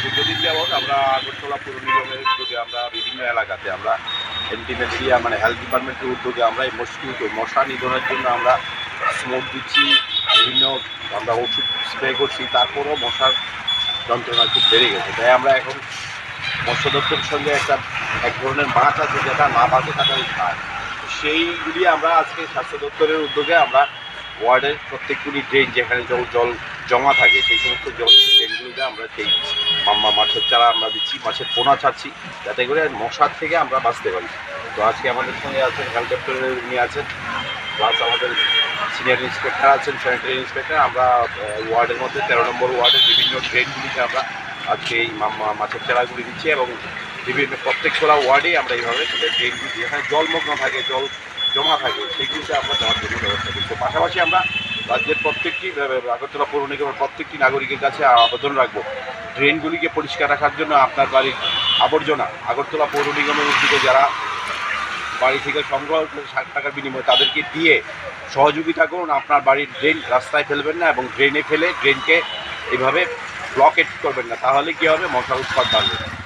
দীর্ঘদিন যাবৎ আমরা আগরতলা পৌর নিগমের উদ্যোগে আমরা বিভিন্ন এলাকাতে আমরা এন্টিম্যালেরিয়া মানে হেলথ ডিপার্টমেন্টের উদ্যোগে আমরা এই মশা নিধনের জন্য আমরা স্মোক দিচ্ছি, বিভিন্ন আমরা ওষুধ স্প্রে করছি, তারপরও মশার যন্ত্রণা খুব বেড়ে গেছে। তাই আমরা এখন মৎস্য দপ্তরের সঙ্গে এক ধরনের মাছ আছে যেটা না বাঁচে তাড়াতাড়ি খায়, সেইগুলি আমরা আজকে স্বাস্থ্য দপ্তরের উদ্যোগে আমরা ওয়ার্ডের প্রত্যেকগুলি ড্রেন যেখানে জল জমা থাকে সেই সমস্ত ড্রেনগুলিতে আমরা সেই মাছের চারা আমরা দিচ্ছি, মাছের পোনা ছাড়ছি, যাতে করে মশার থেকে আমরা বাঁচতে পারি। তো আজকে আমাদের সঙ্গে আছেন হেলথ দপ্তরের উনি আছেন, প্লাস আমাদের সিনিয়র ইন্সপেক্টর আছেন, স্যানিটারি ইন্সপেক্টর। আমরা ওয়ার্ডের মধ্যে 13 নম্বর ওয়ার্ডের বিভিন্ন ড্রেনগুলিতে আমরা আজকে এই মাছের চারাগুলি দিচ্ছি এবং বিভিন্ন প্রত্যেকটা ওয়ার্ডেই আমরা এইভাবে ড্রেনগুলি যেখানে জলমগ্ন থাকে, জল জমা থাকে, সেইগুলিতে আমরা দেওয়ার জন্য ব্যবস্থা করছি। পাশাপাশি আমরা রাজ্যের প্রত্যেকটি আগরতলা পৌর নিগমের প্রত্যেকটি নাগরিকের কাছে আবেদন রাখবো ড্রেনগুলিকে পরিষ্কার রাখার জন্য। আপনার বাড়ির আবর্জনা আগরতলা পৌর নিগমের উদ্যোগে যারা বাড়ি থেকে সংগ্রহ করে 60 টাকার বিনিময়ে তাদেরকে দিয়ে সহযোগিতা করুন। আপনার বাড়ির ড্রেন রাস্তায় ফেলবেন না এবং ড্রেনে ফেলে ড্রেনকে এইভাবে ব্লকেট করবেন না, তাহলে কী হবে, মশার উৎপাত বাড়বে।